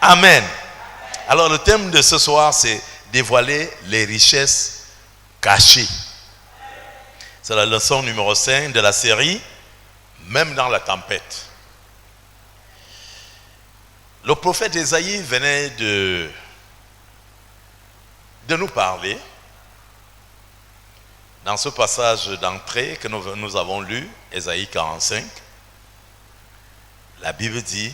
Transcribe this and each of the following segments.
Amen. Alors le thème de ce soir, c'est dévoiler les richesses cachées. C'est la leçon numéro 5 de la série, même dans la tempête. Le prophète Ésaïe venait de nous parler dans ce passage d'entrée que nous avons lu, Ésaïe 45. La Bible dit,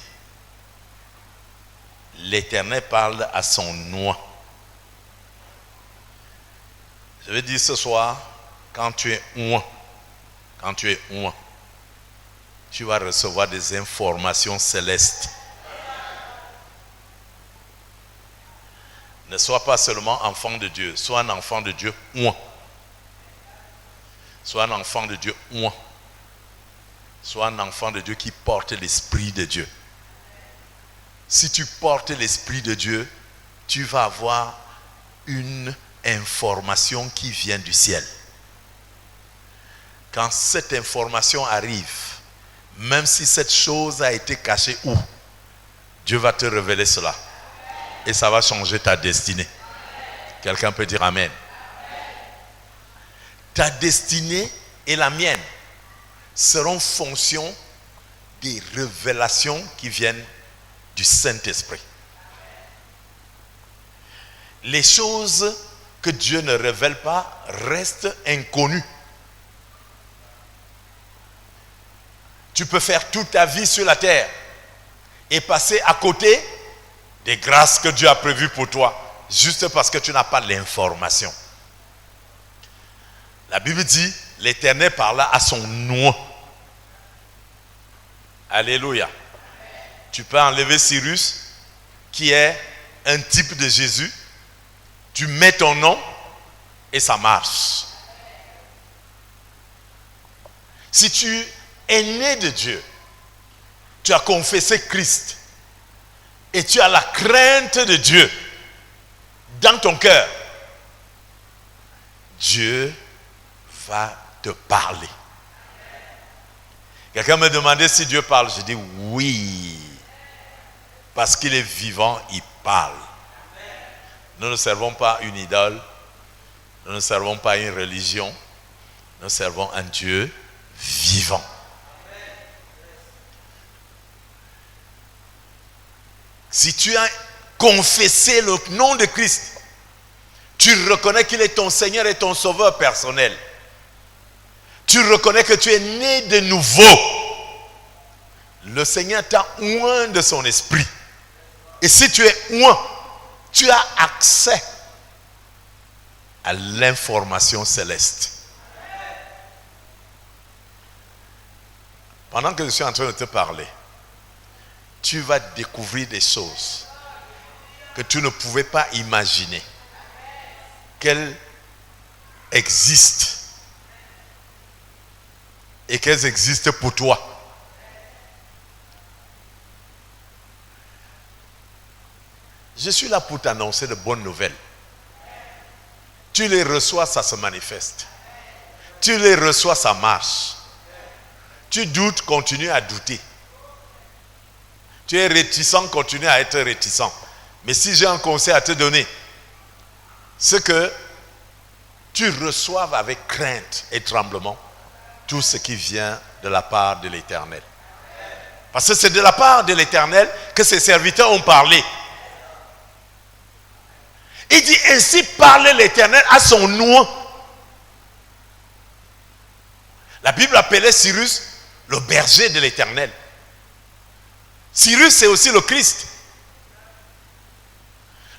l'Éternel parle à son oint. Je vais dire ce soir, quand tu es oint, tu vas recevoir des informations célestes. Ne sois pas seulement enfant de Dieu, sois un enfant de Dieu oint. Sois un enfant de Dieu oint. Sois un enfant de Dieu qui porte l'Esprit de Dieu. Si tu portes l'Esprit de Dieu, tu vas avoir une information qui vient du ciel. Quand cette information arrive, même si cette chose a été cachée où, Dieu va te révéler cela. Et ça va changer ta destinée. Quelqu'un peut dire Amen. Ta destinée et la mienne seront fonction des révélations qui viennent du Saint-Esprit. Les choses que Dieu ne révèle pas restent inconnues. Tu peux faire toute ta vie sur la terre et passer à côté des grâces que Dieu a prévues pour toi, juste parce que tu n'as pas l'information. La Bible dit, l'Éternel parla à son oint. Alléluia. Tu peux enlever Cyrus, qui est un type de Jésus. Tu mets ton nom et ça marche. Si tu es né de Dieu, tu as confessé Christ et tu as la crainte de Dieu dans ton cœur, Dieu va te parler. Quelqu'un me demandait si Dieu parle. Je dis oui. Parce qu'il est vivant, il parle. Nous ne servons pas une idole. Nous ne servons pas une religion. Nous servons un Dieu vivant. Si tu as confessé le nom de Christ, tu reconnais qu'il est ton Seigneur et ton Sauveur personnel. Tu reconnais que tu es né de nouveau. Le Seigneur t'a oint de son esprit. Et si tu es oint, tu as accès à l'information céleste. Pendant que je suis en train de te parler, tu vas découvrir des choses que tu ne pouvais pas imaginer qu'elles existent et qu'elles existent pour toi. Je suis là pour t'annoncer de bonnes nouvelles. Tu les reçois, ça se manifeste. Tu les reçois, ça marche. Tu doutes, continue à douter. Tu es réticent, continue à être réticent. Mais si j'ai un conseil à te donner, c'est que tu reçoives avec crainte et tremblement tout ce qui vient de la part de l'Éternel. Parce que c'est de la part de l'Éternel que ses serviteurs ont parlé. Il dit ainsi parler l'Éternel à son oint. La Bible appelait Cyrus le berger de l'Éternel. Cyrus, c'est aussi le Christ.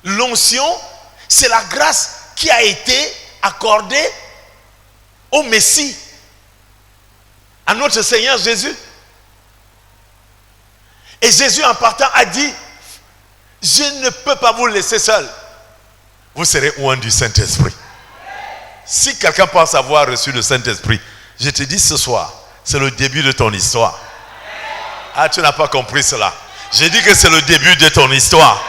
L'onction, c'est la grâce qui a été accordée au Messie, à notre Seigneur Jésus. Et Jésus en partant a dit, je ne peux pas vous laisser seul. Vous serez oint du Saint-Esprit. Si quelqu'un pense avoir reçu le Saint-Esprit, je te dis ce soir, c'est le début de ton histoire. Ah, tu n'as pas compris cela. J'ai dit que c'est le début de ton histoire.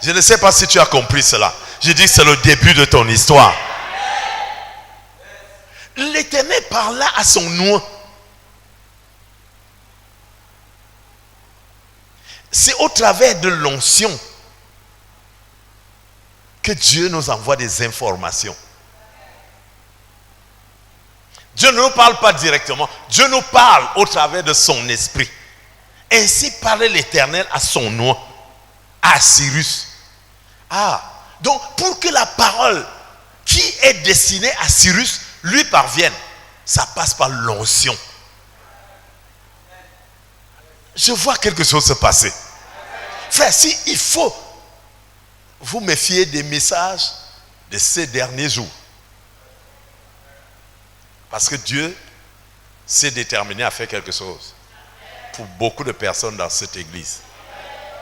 Je ne sais pas si tu as compris cela. Je dis que c'est le début de ton histoire. L'Éternel parla à son oint. c'est au travers de l'onction que Dieu nous envoie des informations. Dieu ne nous parle pas directement. Dieu nous parle au travers de son esprit. Ainsi parlait l'Éternel à son nom, à Cyrus. Donc pour que la parole qui est destinée à Cyrus lui parvienne, ça passe par l'onction. Je vois quelque chose se passer. Frère, si il faut vous méfier des messages de ces derniers jours. Parce que Dieu s'est déterminé à faire quelque chose pour beaucoup de personnes dans cette église.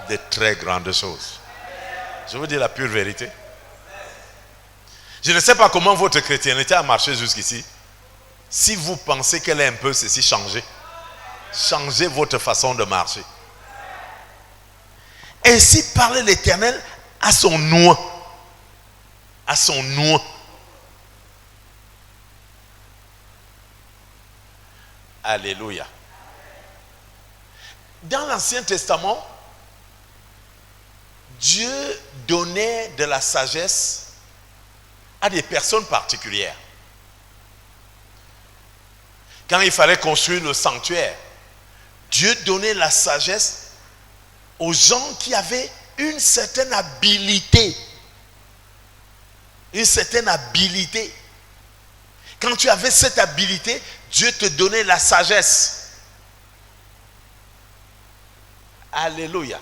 De très grandes choses. Je vous dis la pure vérité. Je ne sais pas comment votre chrétienté a marché jusqu'ici. Si vous pensez qu'elle est un peu ceci, changez. Changez votre façon de marcher. Ainsi parlait l'Éternel à son nom. À son nom. Alléluia. Dans l'Ancien Testament, Dieu donnait de la sagesse à des personnes particulières. Quand il fallait construire le sanctuaire, Dieu donnait la sagesse aux gens qui avaient une certaine habilité. Une certaine habilité. Quand tu avais cette habilité, Dieu te donnait la sagesse. Alléluia.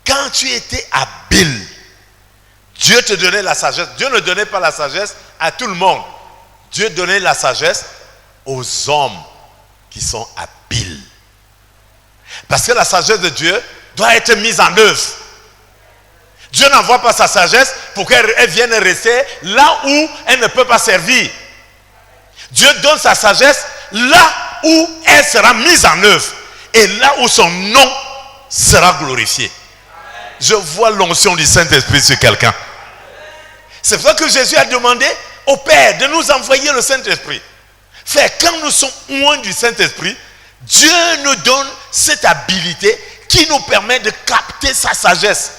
Quand tu étais habile, Dieu te donnait la sagesse. Dieu ne donnait pas la sagesse à tout le monde. Dieu donnait la sagesse aux hommes qui sont habiles. Parce que la sagesse de Dieu doit être mise en œuvre. Dieu n'envoie pas sa sagesse pour qu'elle vienne rester là où elle ne peut pas servir. Dieu donne sa sagesse là où elle sera mise en œuvre et là où son nom sera glorifié. Je vois l'onction du Saint-Esprit sur quelqu'un. C'est pour ça que Jésus a demandé au Père de nous envoyer le Saint-Esprit. Frère, quand nous sommes loin du Saint-Esprit, Dieu nous donne cette habilité qui nous permet de capter sa sagesse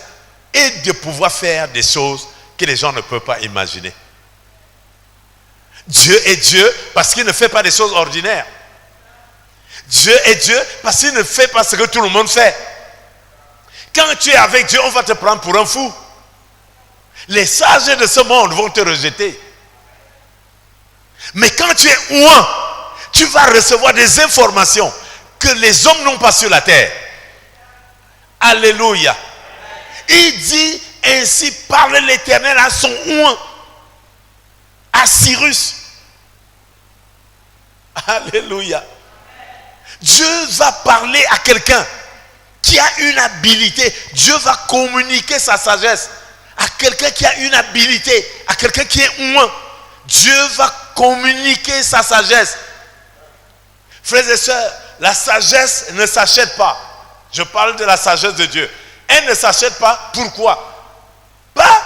et de pouvoir faire des choses que les gens ne peuvent pas imaginer. Dieu est Dieu parce qu'il ne fait pas des choses ordinaires. Dieu est Dieu parce qu'il ne fait pas ce que tout le monde fait. Quand tu es avec Dieu, on va te prendre pour un fou. Les sages de ce monde vont te rejeter. Mais quand tu es loin, tu vas recevoir des informations que les hommes n'ont pas sur la terre. Alléluia. Il dit, ainsi parle l'Éternel à son oint, à Cyrus. Alléluia. Dieu va parler à quelqu'un qui a une habilité. Dieu va communiquer sa sagesse à quelqu'un qui a une habilité, à quelqu'un qui est oint. Dieu va communiquer sa sagesse. Frères et sœurs, la sagesse ne s'achète pas. Je parle de la sagesse de Dieu. Elle ne s'achète pas. Pourquoi? Pas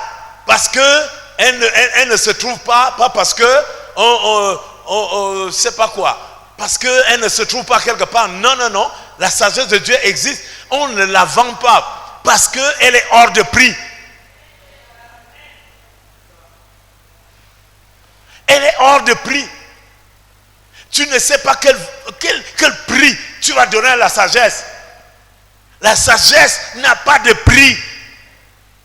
parce que elle ne se trouve pas parce que on sait pas quoi. Parce qu'elle ne se trouve pas quelque part. Non, non, non. La sagesse de Dieu existe. On ne la vend pas parce qu'elle est hors de prix. Elle est hors de prix. Tu ne sais pas quel prix tu vas donner à la sagesse. La sagesse n'a pas de prix.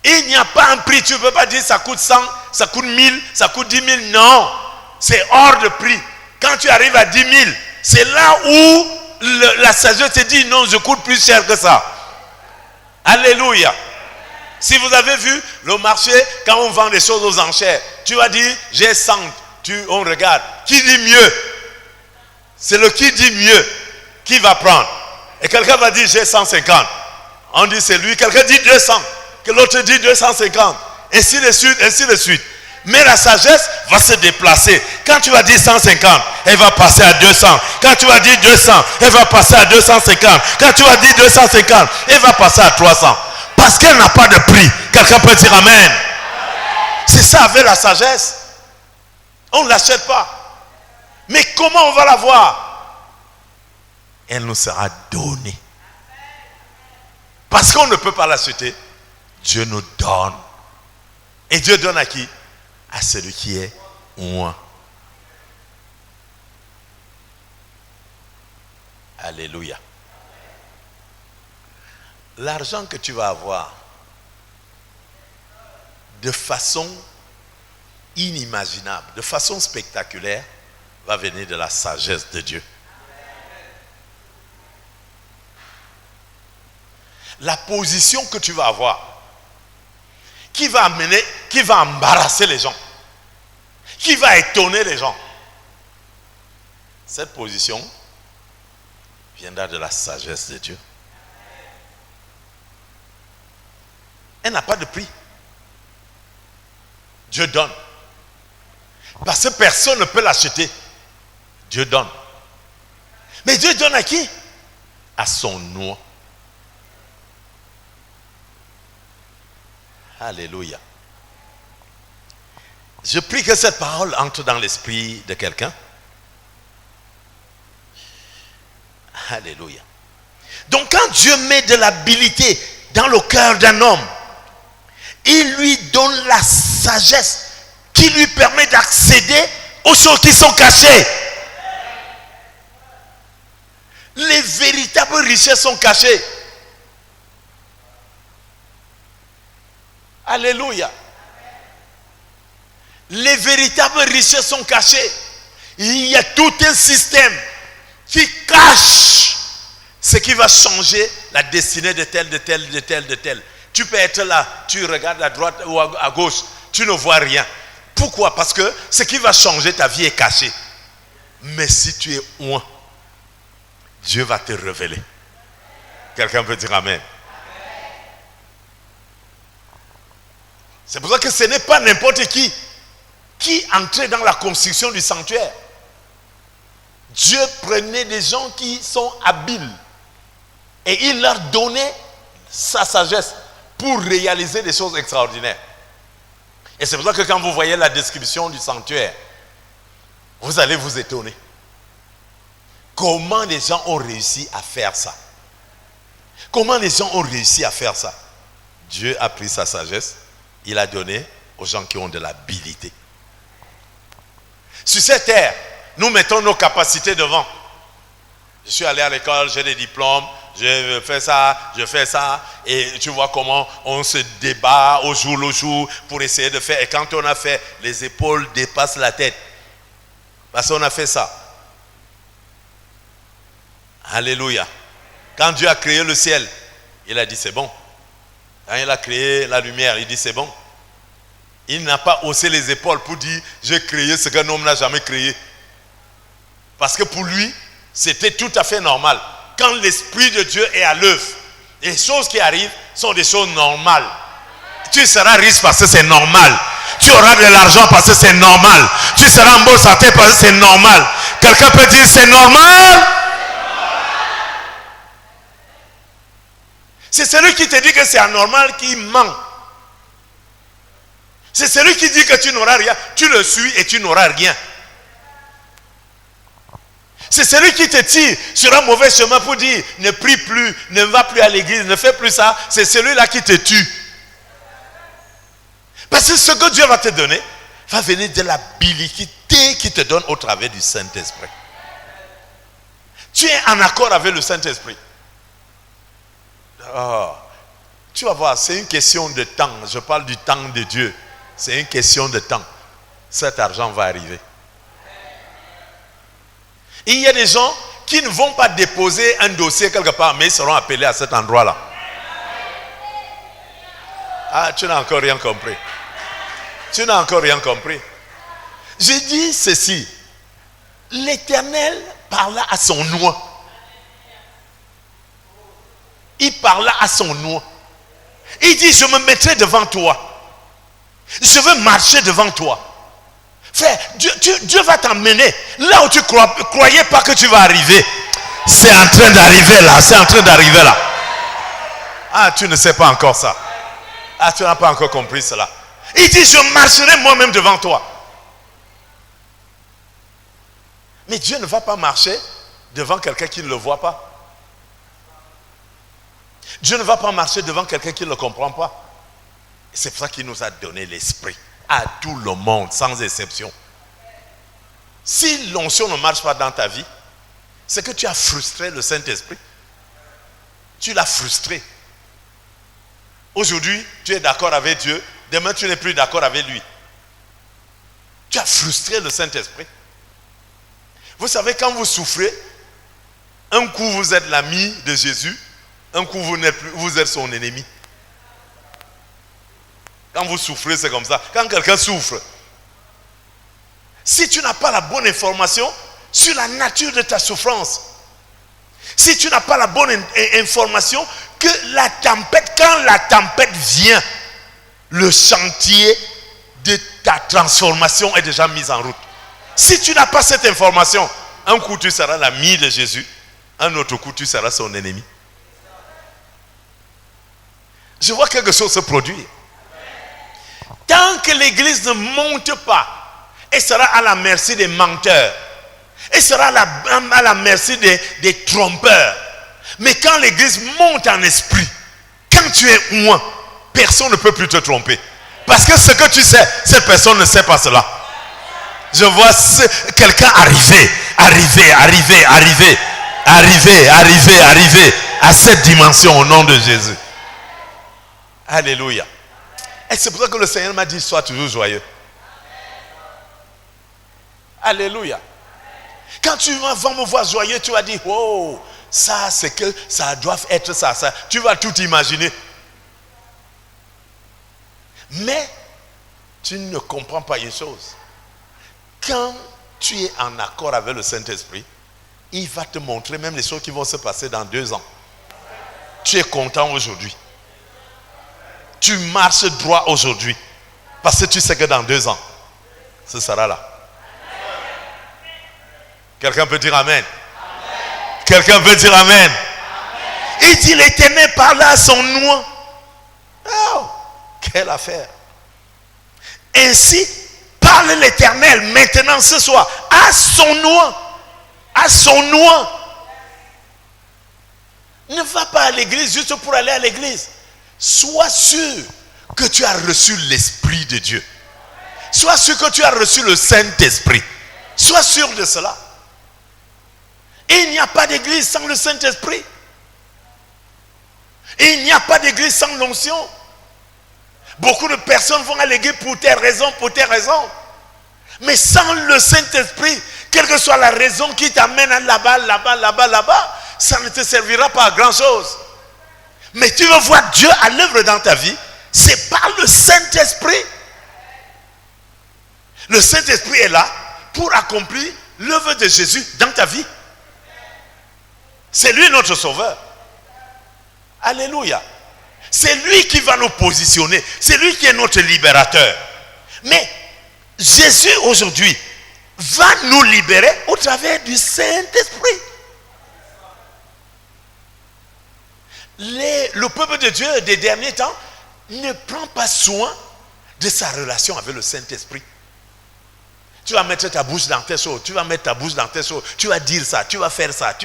Il n'y a pas un prix. Tu ne peux pas dire ça coûte 100, ça coûte 1000, ça coûte 10 000. Non. C'est hors de prix. Quand tu arrives à 10 000, c'est là où la sagesse te dit non, je coûte plus cher que ça. Alléluia. Si vous avez vu le marché, quand on vend des choses aux enchères, tu vas dire j'ai 100. On regarde. Qui dit mieux? C'est le qui dit mieux qui va prendre. Et quelqu'un va dire j'ai 150. On dit c'est lui. Quelqu'un dit 200. Que l'autre dit 250. Ainsi de suite, ainsi de suite. Mais la sagesse va se déplacer. Quand tu vas dire 150, elle va passer à 200. Quand tu vas dire 200, elle va passer à 250. Quand tu vas dire 250, elle va passer à 300. Parce qu'elle n'a pas de prix. Quelqu'un peut dire amen. C'est ça avec la sagesse. On ne l'achète pas. Mais comment on va la voir? Elle nous sera donnée. Parce qu'on ne peut pas l'acheter, Dieu nous donne. Et Dieu donne à qui? À celui qui est oint. Alléluia. L'argent que tu vas avoir de façon inimaginable, de façon spectaculaire, va venir de la sagesse de Dieu. La position que tu vas avoir, qui va amener, qui va embarrasser les gens, qui va étonner les gens, cette position viendra de la sagesse de Dieu. Elle n'a pas de prix. Dieu donne. Parce que personne ne peut l'acheter. Dieu donne. Mais Dieu donne à qui? À son nom. Alléluia. Je prie que cette parole entre dans l'esprit de quelqu'un. Alléluia. Donc quand Dieu met de l'habilité dans le cœur d'un homme, il lui donne la sagesse qui lui permet d'accéder aux choses qui sont cachées. Les véritables richesses sont cachées. Alléluia. Les véritables richesses sont cachées. Il y a tout un système qui cache ce qui va changer la destinée de tel, de tel, de tel, de tel. Tu peux être là, tu regardes à droite ou à gauche, tu ne vois rien. Pourquoi? Parce que ce qui va changer ta vie est caché. Mais si tu es oint, Dieu va te révéler. Quelqu'un peut dire amen. C'est pour ça que ce n'est pas n'importe qui entrait dans la construction du sanctuaire. Dieu prenait des gens qui sont habiles et il leur donnait sa sagesse pour réaliser des choses extraordinaires. Et c'est pour ça que quand vous voyez la description du sanctuaire, vous allez vous étonner. Comment les gens ont réussi à faire ça? Comment les gens ont réussi à faire ça? Dieu a pris sa sagesse, il a donné aux gens qui ont de l'habilité. Sur cette terre, nous mettons nos capacités devant. Je suis allé à l'école, j'ai des diplômes, je fais ça, et tu vois comment on se débat au jour le jour pour essayer de faire. Et quand on a fait, les épaules dépassent la tête. Parce qu'on a fait ça. Alléluia. Quand Dieu a créé le ciel, il a dit c'est bon. Quand il a créé la lumière, il dit c'est bon. Il n'a pas haussé les épaules pour dire j'ai créé ce qu'un homme n'a jamais créé. Parce que pour lui, c'était tout à fait normal. Quand l'Esprit de Dieu est à l'œuvre, les choses qui arrivent sont des choses normales. Tu seras riche parce que c'est normal. Tu auras de l'argent parce que c'est normal. Tu seras en bonne santé parce que c'est normal. Quelqu'un peut dire c'est normal? C'est celui qui te dit que c'est anormal qui ment. C'est celui qui dit que tu n'auras rien. Tu le suis et tu n'auras rien. C'est celui qui te tire sur un mauvais chemin pour dire ne prie plus, ne va plus à l'église, ne fais plus ça. C'est celui-là qui te tue. Parce que ce que Dieu va te donner va venir de l'habilité qui te donne au travers du Saint-Esprit. Tu es en accord avec le Saint-Esprit. Oh, tu vas voir, c'est une question de temps. Je parle du temps de Dieu. C'est une question de temps. Cet argent va arriver. Il y a des gens qui ne vont pas déposer un dossier quelque part, mais ils seront appelés à cet endroit-là. Ah, tu n'as encore rien compris. Tu n'as encore rien compris. J'ai dit ceci. L'Éternel parla à son nom. Il parla à son nom. Il dit, je me mettrai devant toi. Je veux marcher devant toi. Frère, Dieu va t'emmener là où tu croyais pas que tu vas arriver. C'est en train d'arriver là. C'est en train d'arriver là. Ah, tu ne sais pas encore ça. Ah, tu n'as pas encore compris cela. Il dit, je marcherai moi-même devant toi. Mais Dieu ne va pas marcher devant quelqu'un qui ne le voit pas. Dieu ne va pas marcher devant quelqu'un qui ne le comprend pas. C'est pour ça qu'il nous a donné l'esprit à tout le monde, sans exception. Si l'onction ne marche pas dans ta vie, c'est que tu as frustré le Saint-Esprit. Tu l'as frustré. Aujourd'hui, tu es d'accord avec Dieu. Demain, tu n'es plus d'accord avec lui. Tu as frustré le Saint-Esprit. Vous savez, quand vous souffrez, un coup vous êtes l'ami de Jésus, un coup vous êtes son ennemi. Quand vous souffrez, c'est comme ça. Quand quelqu'un souffre, si tu n'as pas la bonne information sur la nature de ta souffrance, si tu n'as pas la bonne information que la tempête, quand la tempête vient, le chantier de ta transformation est déjà mis en route. Si tu n'as pas cette information, un coup tu seras l'ami de Jésus, un autre coup tu seras son ennemi. Je vois quelque chose se produire. Tant que l'église ne monte pas, elle sera à la merci des menteurs. Elle sera à la merci des trompeurs. Mais quand l'église monte en esprit, quand tu es loin, personne ne peut plus te tromper. Parce que ce que tu sais, cette personne ne sait pas cela. Je vois quelqu'un arriver à cette dimension au nom de Jésus. Alléluia. Et c'est pour ça que le Seigneur m'a dit, sois toujours joyeux. Alléluia. Quand tu vas me voir joyeux, tu vas dire, oh, ça c'est que ça doit être ça. Tu vas tout imaginer. Mais tu ne comprends pas une chose. Quand tu es en accord avec le Saint-Esprit, il va te montrer même les choses qui vont se passer dans 2 ans. Tu es content aujourd'hui. Tu marches droit aujourd'hui. Parce que tu sais que dans 2 ans, ce sera là. Quelqu'un peut dire Amen. Quelqu'un peut dire Amen. Il dit l'Éternel parla à son oint. Oh, quelle affaire. Ainsi, parle l'Éternel maintenant ce soir à son oint. À son oint. Ne va pas à l'église juste pour aller à l'église. Sois sûr que tu as reçu l'Esprit de Dieu. Sois sûr que tu as reçu le Saint-Esprit. Sois sûr de cela. Et il n'y a pas d'église sans le Saint-Esprit. Et il n'y a pas d'église sans l'onction. Beaucoup de personnes vont à l'église pour telle raison, Mais sans le Saint-Esprit, quelle que soit la raison qui t'amène là-bas, ça ne te servira pas à grand-chose. Mais tu veux voir Dieu à l'œuvre dans ta vie, c'est par le Saint-Esprit. Le Saint-Esprit est là pour accomplir l'œuvre de Jésus dans ta vie. C'est lui notre sauveur. Alléluia. C'est lui qui va nous positionner. C'est lui qui est notre libérateur. Mais Jésus aujourd'hui va nous libérer au travers du Saint-Esprit. Le peuple de Dieu des derniers temps ne prend pas soin de sa relation avec le Saint-Esprit. Tu vas mettre ta bouche dans tes choses, tu vas dire ça, tu vas faire ça.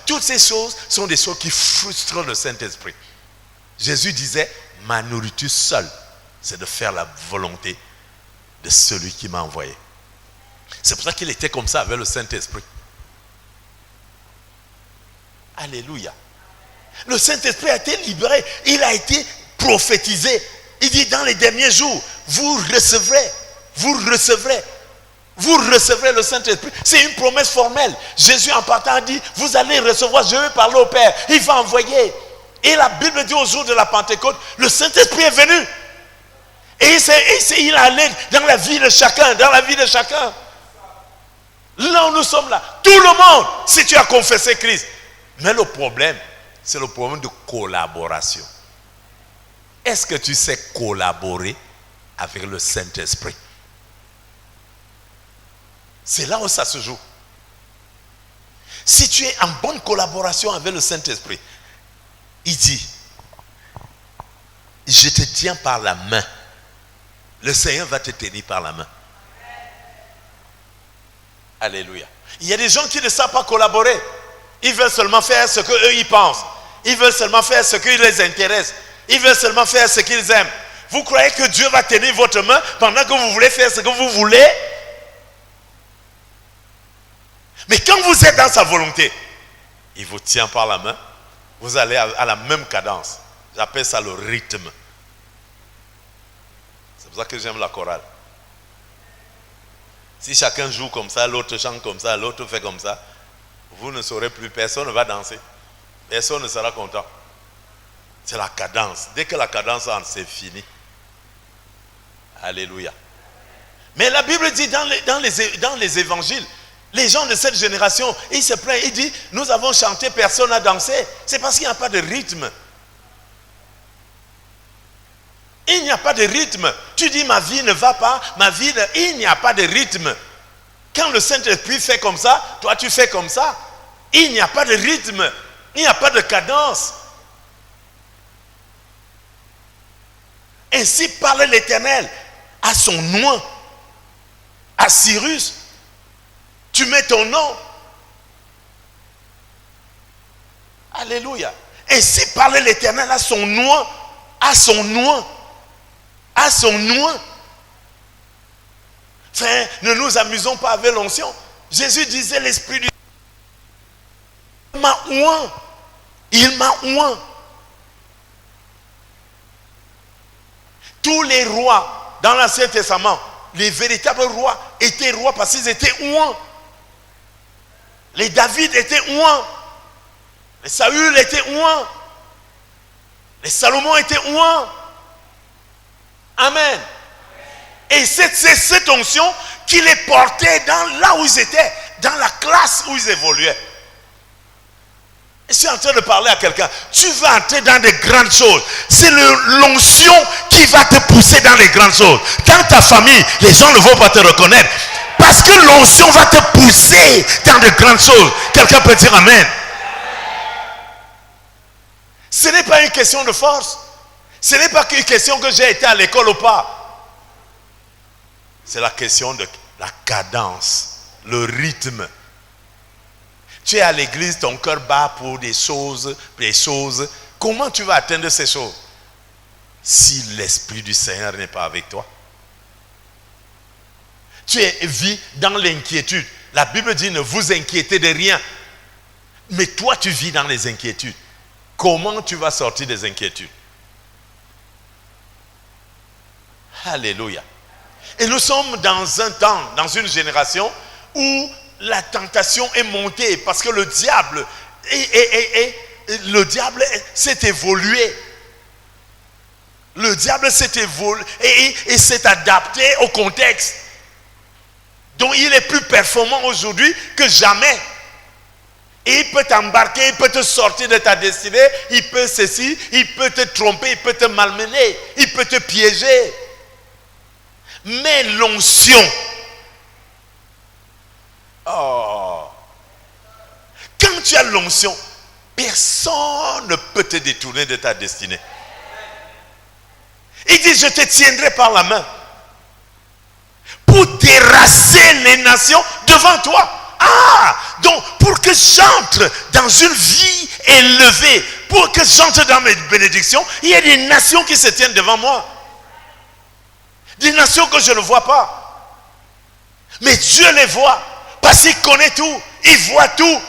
Toutes ces choses sont des choses qui frustrent le Saint-Esprit. Jésus disait, ma nourriture seule, c'est de faire la volonté de celui qui m'a envoyé. C'est pour ça qu'il était comme ça avec le Saint-Esprit. Alléluia. Le Saint-Esprit a été libéré, il a été prophétisé. Il dit dans les derniers jours, vous recevrez le Saint-Esprit. C'est une promesse formelle. Jésus en partant a dit, vous allez recevoir, je vais parler au Père, il va envoyer. Et la Bible dit au jour de la Pentecôte, le Saint-Esprit est venu. Et il est allé dans la vie de chacun, Là où nous sommes là, tout le monde, si tu as confessé Christ. Mais le problème, c'est le problème de collaboration. Est-ce que tu sais collaborer avec le Saint-Esprit? C'est là où ça se joue. Si tu es en bonne collaboration avec le Saint-Esprit, il dit, je te tiens par la main. Le Seigneur va te tenir par la main. Alléluia. Il y a des gens qui ne savent pas collaborer. Ils veulent seulement faire ce qu'eux ils pensent. Ils veulent seulement faire ce qui les intéresse. Ils veulent seulement faire ce qu'ils aiment. Vous croyez que Dieu va tenir votre main pendant que vous voulez faire ce que vous voulez? Mais quand vous êtes dans sa volonté, il vous tient par la main. Vous allez à la même cadence. J'appelle ça le rythme. C'est pour ça que j'aime la chorale. Si chacun joue comme ça, l'autre chante comme ça, l'autre fait comme ça, vous ne saurez plus, personne ne va danser. Personne ne sera content. C'est la cadence. Dès que la cadence entre, c'est fini. Alléluia. Mais la Bible dit dans les évangiles, les gens de cette génération, ils se plaignent, ils disent, nous avons chanté, personne n'a dansé. C'est parce qu'il n'y a pas de rythme. Il n'y a pas de rythme. Tu dis, ma vie ne va pas, il n'y a pas de rythme. Quand le Saint-Esprit fait comme ça, toi tu fais comme ça. Il n'y a pas de rythme. Il n'y a pas de cadence. Ainsi parle l'Éternel à son nom, à Cyrus. Tu mets ton nom. Alléluia. Ainsi parle l'Éternel à son nom, à son nom, à son nom. Frère, ne nous amusons pas avec l'onction. Jésus disait, l'Esprit du il m'a oint. Il m'a oint. Tous les rois dans l'Ancien Testament, les véritables rois étaient rois parce qu'ils étaient oints. Les David étaient oints. Les Saül étaient oints. Les Salomon étaient oints. Amen. Et c'est cette onction qui les portait là où ils étaient, dans la classe où ils évoluaient. Je suis en train de parler à quelqu'un. Tu vas entrer dans des grandes choses. C'est l'onction qui va te pousser dans les grandes choses. Dans ta famille, les gens ne vont pas te reconnaître. Parce que l'onction va te pousser dans de grandes choses. Quelqu'un peut dire Amen. Ce n'est pas une question de force. Ce n'est pas une question que j'ai été à l'école ou pas. C'est la question de la cadence, le rythme. Tu es à l'église, ton cœur bat pour des choses. Comment tu vas atteindre ces choses si l'Esprit du Seigneur n'est pas avec toi? Tu vis dans l'inquiétude. La Bible dit ne vous inquiétez de rien. Mais toi tu vis dans les inquiétudes. Comment tu vas sortir des inquiétudes? Alléluia. Et nous sommes dans un temps, dans une génération où la tentation est montée parce que le diable s'est évolué. Le diable s'est évolué et s'est adapté au contexte. Donc il est plus performant aujourd'hui que jamais. Et il peut t'embarquer, il peut te sortir de ta destinée, il peut ceci, il peut te tromper, il peut te malmener, il peut te piéger. Mais l'onction, quand tu as l'onction, personne ne peut te détourner de ta destinée. Il dit, je te tiendrai par la main pour terrasser les nations devant toi. Donc pour que j'entre dans une vie élevée, pour que j'entre dans mes bénédictions, il y a des nations qui se tiennent devant moi. Des nations que je ne vois pas. Mais Dieu les voit. Parce qu'il connaît tout. Il voit tout.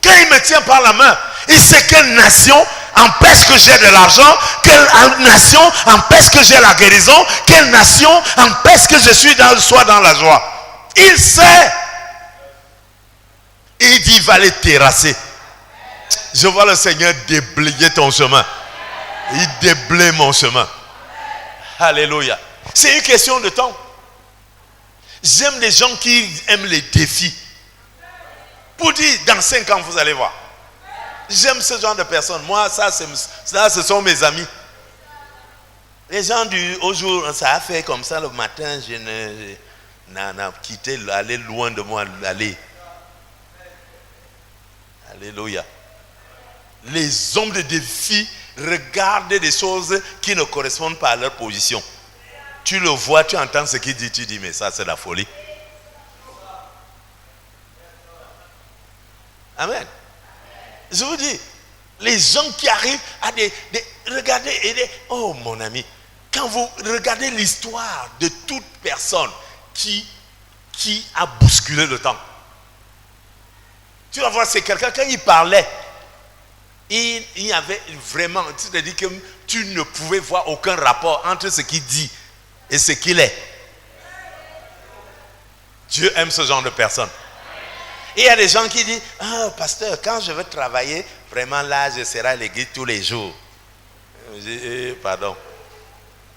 Quand il me tient par la main, il sait quelle nation empêche que j'ai de l'argent, quelle nation empêche que j'ai la guérison, quelle nation empêche que je sois dans la joie. Il sait. Et il dit, il va les terrasser. Je vois le Seigneur déblayer ton chemin. Il déblaye mon chemin. Alléluia. C'est une question de temps. J'aime les gens qui aiment les défis. Pour dire, dans 5 ans, vous allez voir. J'aime ce genre de personnes. Moi, ça, ce sont mes amis. Les gens au jour, ça a fait comme ça le matin, je n'ai quitté, aller loin de moi, aller. Alléluia. Les hommes de défi regardent des choses qui ne correspondent pas à leur position. Tu le vois, tu entends ce qu'il dit, tu dis, mais ça c'est la folie. Amen. Je vous dis, Les gens qui arrivent à regardez, oh mon ami, quand vous regardez l'histoire de toute personne qui a bousculé le temps, tu vas voir, c'est quelqu'un, quand il parlait, il y avait vraiment, c'est-à-dire que tu ne pouvais voir aucun rapport entre ce qu'il dit et ce qu'il est. Dieu aime ce genre de personnes. Et il y a des gens qui disent, ah, pasteur, quand je veux travailler, vraiment là, je serai à l'église tous les jours. Je dis, pardon.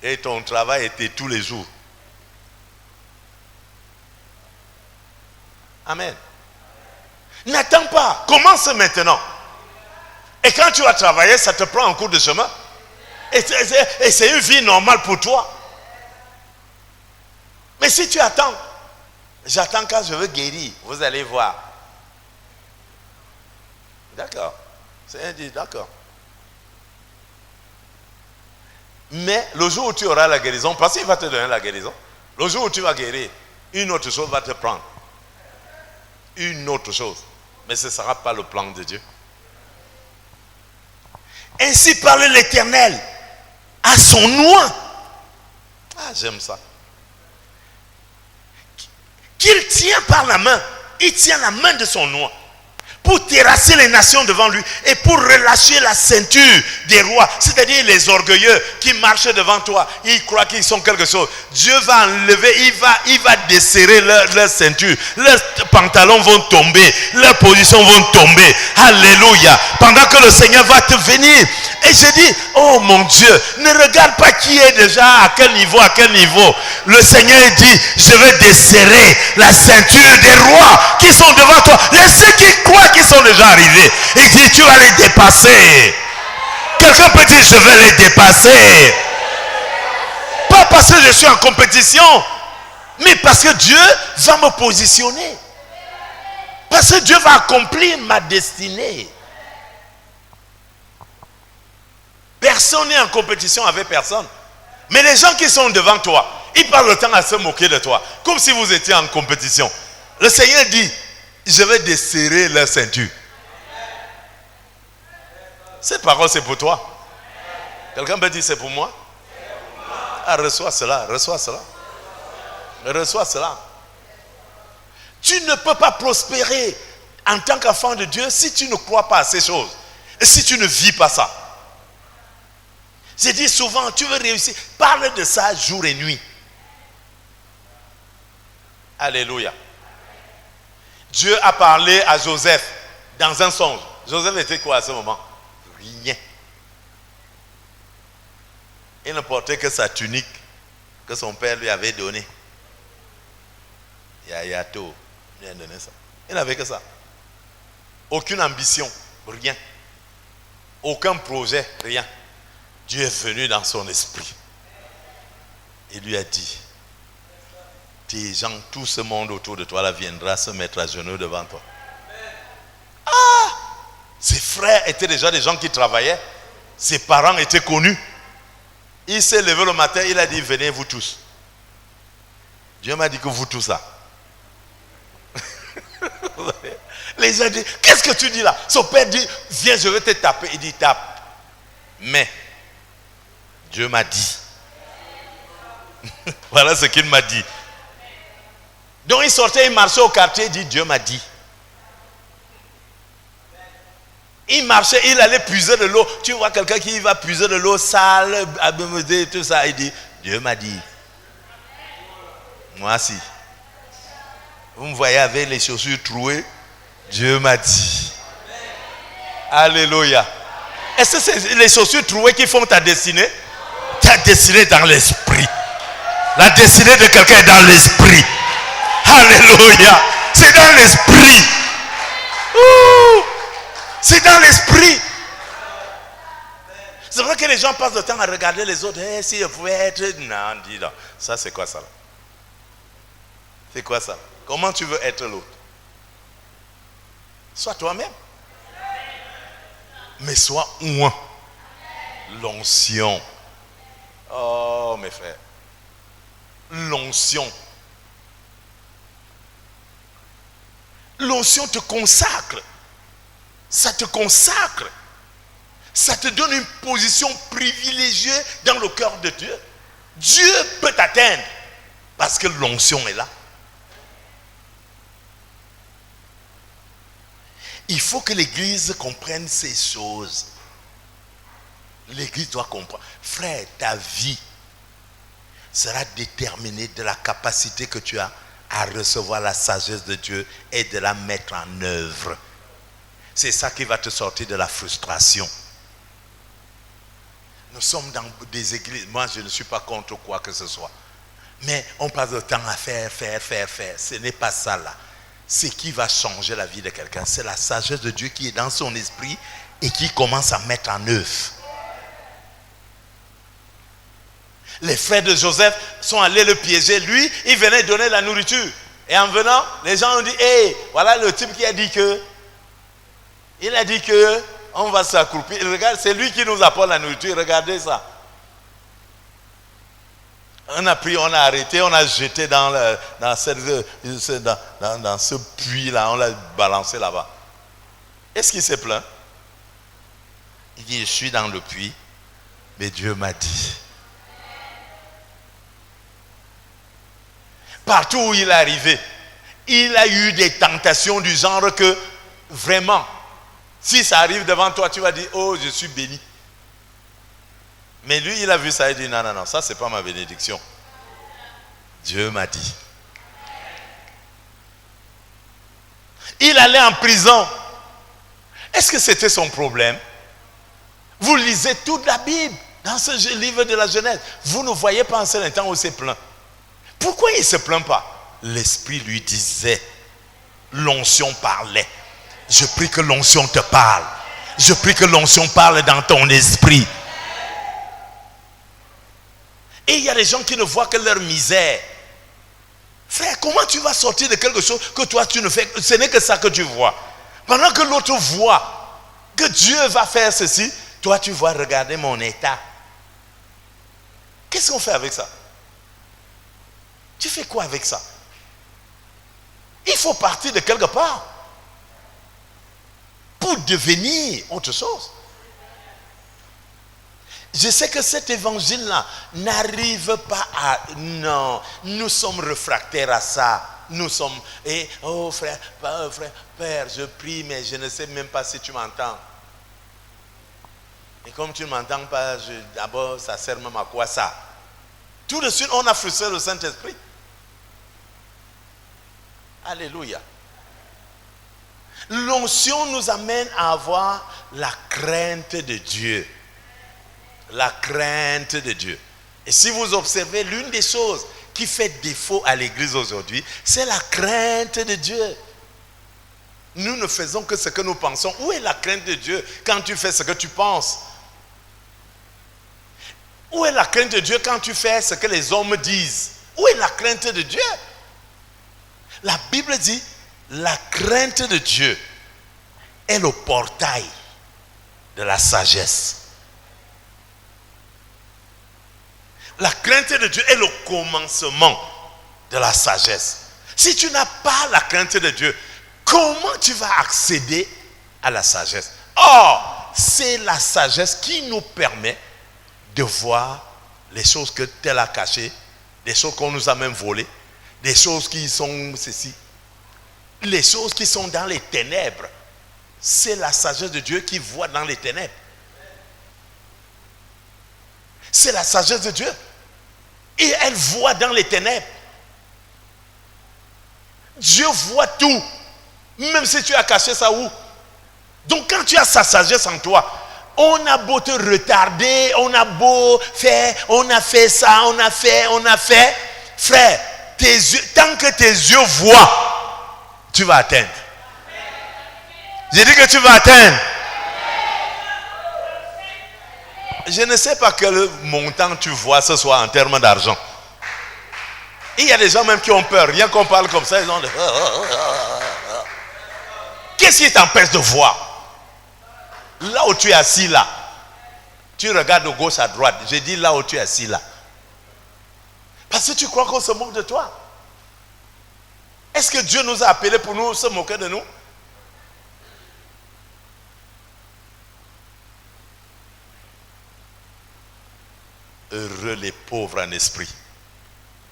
Et ton travail était tous les jours. Amen. N'attends pas. Commence maintenant. Et quand tu vas travailler, ça te prend un cours de chemin. Et c'est une vie normale pour toi. Mais si tu attends, j'attends quand je veux guérir, vous allez voir. D'accord. C'est un dit, d'accord. Mais le jour où tu auras la guérison, parce qu'il va te donner la guérison, le jour où tu vas guérir, une autre chose va te prendre. Une autre chose. Mais ce ne sera pas le plan de Dieu. Ainsi parle l'Éternel à son oint. Ah, j'aime ça. Qu'il tient par la main. Il tient la main de son oint pour terrasser les nations devant lui et pour relâcher la ceinture des rois, c'est-à-dire les orgueilleux qui marchent devant toi. Ils croient qu'ils sont quelque chose. Dieu va enlever, il va desserrer leur ceinture. Leurs pantalons vont tomber, leurs positions vont tomber. Alléluia. Pendant que le Seigneur va te venir. Et je dis, oh mon Dieu, ne regarde pas qui est déjà à quel niveau, Le Seigneur dit, je vais desserrer la ceinture des rois qui sont devant toi. Ceux qui croient qu'ils sont déjà arrivés. Il dit, tu vas les dépasser. Quelqu'un peut dire, je vais les dépasser. Pas parce que je suis en compétition, mais parce que Dieu va me positionner. Parce que Dieu va accomplir ma destinée. Personne n'est en compétition avec personne. Mais les gens qui sont devant toi, ils passent le temps à se moquer de toi. Comme si vous étiez en compétition. Le Seigneur dit, je vais desserrer leur ceinture. Cette parole, c'est pour toi. Quelqu'un peut dire, c'est pour moi? Ah, reçois cela, reçois cela. Reçois cela. Tu ne peux pas prospérer en tant qu'enfant de Dieu si tu ne crois pas à ces choses. Et si tu ne vis pas ça. J'ai dit souvent, tu veux réussir, parle de ça jour et nuit. Alléluia. Dieu a parlé à Joseph dans un songe. Joseph était quoi à ce moment? Rien. Il ne portait que sa tunique que son père lui avait donnée. Yayato lui a donné ça. Il n'avait que ça. Aucune ambition, rien. Aucun projet, rien. Dieu est venu dans son esprit. Il lui a dit, tes gens, tout ce monde autour de toi là viendra se mettre à genoux devant toi. Ah! Ses frères étaient déjà des gens qui travaillaient. Ses parents étaient connus. Il s'est levé le matin, il a dit, venez vous tous. Dieu m'a dit que vous tous là. Les gens disent, qu'est-ce que tu dis là? Son père dit, viens, je vais te taper. Il dit, tape. Mais Dieu m'a dit. Voilà ce qu'il m'a dit. Donc il sortait, il marchait au quartier, il dit, Dieu m'a dit. Il marchait, il allait puiser de l'eau. Tu vois quelqu'un qui va puiser de l'eau sale, abîmée, tout ça. Il dit, Dieu m'a dit. Moi aussi. Vous me voyez avec les chaussures trouées. Dieu m'a dit. Alléluia. Est-ce que c'est les chaussures trouées qui font ta destinée? Ta destinée dans l'esprit. La destinée de quelqu'un est dans l'esprit. Alléluia. C'est dans l'esprit. C'est dans l'esprit. C'est vrai que les gens passent le temps à regarder les autres. Hey, si je pouvais être... Non, dis donc. Ça, c'est quoi ça là? C'est quoi ça? Comment tu veux être l'autre? Sois toi-même. Mais sois oint. L'onction. Oh, mes frères. L'onction. L'onction te consacre. Ça te consacre. Ça te donne une position privilégiée dans le cœur de Dieu. Dieu peut t'atteindre parce que l'onction est là. Il faut que l'Église comprenne ces choses. L'Église doit comprendre. Frère, ta vie sera déterminée de la capacité que tu as à recevoir la sagesse de Dieu et de la mettre en œuvre. C'est ça qui va te sortir de la frustration. Nous sommes dans des églises. Moi, je ne suis pas contre quoi que ce soit. Mais on passe le temps à faire. Ce n'est pas ça là. Ce qui va changer la vie de quelqu'un, c'est la sagesse de Dieu qui est dans son esprit et qui commence à mettre en œuvre. Les frères de Joseph sont allés le piéger. Lui, il venait donner la nourriture. Et en venant, les gens ont dit, hey, voilà le type qui a dit que... Il a dit que on va s'accroupir. Regarde, c'est lui qui nous apporte la nourriture. Regardez ça. On a pris, on a arrêté, on a jeté dans ce puits-là, on l'a balancé là-bas. Est-ce qu'il s'est plaint? Il dit, je suis dans le puits, mais Dieu m'a dit. Partout où il est arrivé, il a eu des tentations du genre que, vraiment, si ça arrive devant toi, tu vas dire, oh, je suis béni. Mais lui, il a vu ça et dit, non, ça, c'est pas ma bénédiction. Dieu m'a dit. Il allait en prison. Est-ce que c'était son problème? Vous lisez toute la Bible dans ce livre de la Genèse. Vous ne voyez pas un seul instant où il s'est plaint. Pourquoi il ne se plaint pas? L'Esprit lui disait, l'onction parlait. Je prie que l'onction te parle. Je prie que l'onction parle dans ton esprit. Et il y a des gens qui ne voient que leur misère. Frère, comment tu vas sortir de quelque chose que toi tu ne fais? Ce n'est que ça que tu vois. Pendant que l'autre voit que Dieu va faire ceci, toi tu vas regarder mon état. Qu'est-ce qu'on fait avec ça? Tu fais quoi avec ça? Il faut partir de quelque part pour devenir autre chose. Je sais que cet évangile-là n'arrive pas à... Non, nous sommes réfractaires à ça. Nous sommes... oh frère, Père, je prie, mais je ne sais même pas si tu m'entends. Et comme tu ne m'entends pas, d'abord, ça sert même à quoi ça? Tout de suite, on a frustré le Saint-Esprit. Alléluia. L'onction nous amène à avoir la crainte de Dieu. La crainte de Dieu. Et si vous observez, l'une des choses qui fait défaut à l'église aujourd'hui, c'est la crainte de Dieu. Nous ne faisons que ce que nous pensons. Où est la crainte de Dieu quand tu fais ce que tu penses? Où est la crainte de Dieu quand tu fais ce que les hommes disent? Où est la crainte de Dieu? La Bible dit, la crainte de Dieu est le portail de la sagesse. La crainte de Dieu est le commencement de la sagesse. Si tu n'as pas la crainte de Dieu, comment tu vas accéder à la sagesse? Or, c'est la sagesse qui nous permet de voir les choses que tel a cachées, des choses qu'on nous a même volées, des choses qui sont ceci, les choses qui sont dans les ténèbres. C'est la sagesse de Dieu qui voit dans les ténèbres. C'est la sagesse de Dieu. Et elle voit dans les ténèbres. Dieu voit tout. Même si tu as caché ça où. Donc quand tu as sa sagesse en toi, on a beau te retarder, on a beau faire, on a fait ça, on a fait. Frère, tes yeux, tant que tes yeux voient, tu vas atteindre. J'ai dit que tu vas atteindre. Je ne sais pas quel montant tu vois ce soir en termes d'argent. Il y a des gens même qui ont peur. Rien qu'on parle comme ça, ils ont... Qu'est-ce qui t'empêche de voir? Là où tu es assis là, tu regardes de gauche à droite. J'ai dit là où tu es assis là. Parce que tu crois qu'on se moque de toi. Est-ce que Dieu nous a appelés pour nous se moquer de nous? Heureux les pauvres en esprit,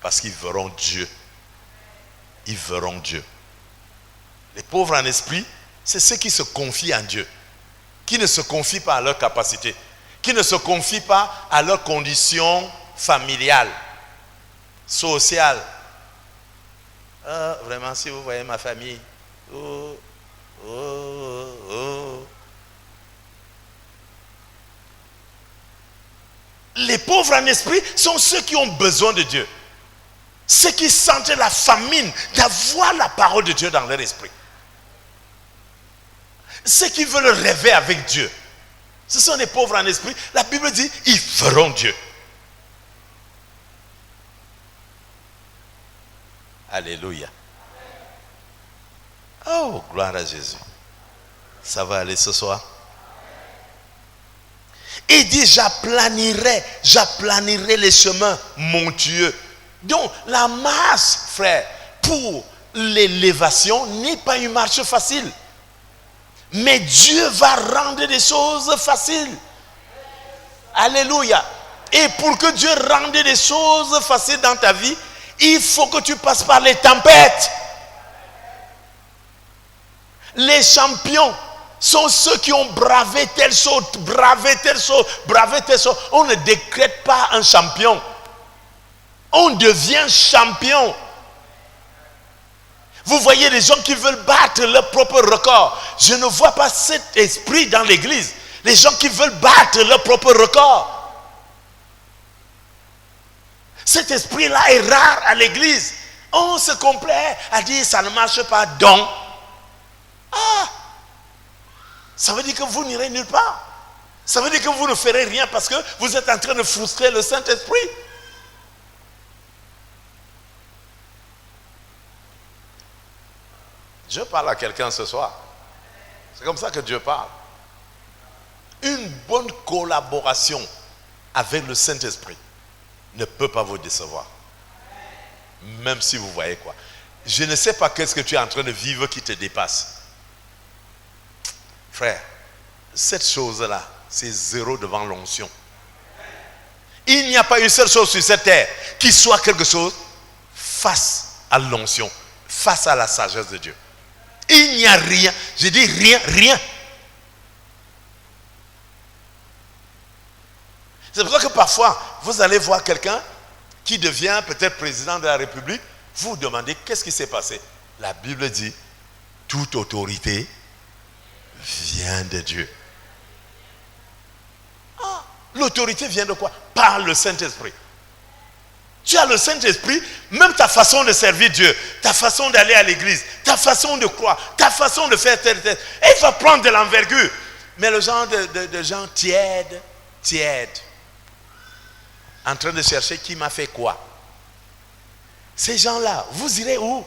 parce qu'ils verront Dieu. Ils verront Dieu. Les pauvres en esprit, c'est ceux qui se confient en Dieu, qui ne se confient pas à leur capacité, qui ne se confient pas à leurs conditions familiales, sociales. Vraiment, si vous voyez ma famille, Les pauvres en esprit sont ceux qui ont besoin de Dieu. Ceux qui sentent la famine d'avoir la parole de Dieu dans leur esprit. Ceux qui veulent rêver avec Dieu. Ce sont les pauvres en esprit. La Bible dit, ils verront Dieu. Alléluia. Oh, gloire à Jésus. Ça va aller ce soir. Et il dit, j'aplanirai les chemins montueux. Donc, la marche, frère, pour l'élévation n'est pas une marche facile. Mais Dieu va rendre des choses faciles. Alléluia. Et pour que Dieu rende des choses faciles dans ta vie, il faut que tu passes par les tempêtes. Les champions sont ceux qui ont bravé telle chose, bravé telle chose, bravé telle chose. On ne décrète pas un champion. On devient champion. Vous voyez les gens qui veulent battre leur propre record. Je ne vois pas cet esprit dans l'église. Les gens qui veulent battre leur propre record. Cet esprit-là est rare à l'église. On se complaît à dire ça ne marche pas, donc. Ça veut dire que vous n'irez nulle part. Ça veut dire que vous ne ferez rien parce que vous êtes en train de frustrer le Saint-Esprit. Dieu parle à quelqu'un ce soir. C'est comme ça que Dieu parle. Une bonne collaboration avec le Saint-Esprit ne peut pas vous décevoir. Même si vous voyez quoi. Je ne sais pas qu'est-ce que tu es en train de vivre qui te dépasse. Frère, cette chose-là, c'est zéro devant l'onction. Il n'y a pas une seule chose sur cette terre qui soit quelque chose face à l'onction, face à la sagesse de Dieu. Il n'y a rien, je dis rien, rien. C'est pour ça que parfois, vous allez voir quelqu'un qui devient peut-être président de la République, vous vous demandez qu'est-ce qui s'est passé. La Bible dit, toute autorité vient de Dieu. L'autorité vient de quoi? Par le Saint-Esprit. Tu as le Saint-Esprit, même ta façon de servir Dieu, ta façon d'aller à l'église, ta façon de croire, ta façon de faire tel, elle va prendre de l'envergure. Mais le genre de gens tièdes, en train de chercher qui m'a fait quoi. Ces gens-là, vous irez où?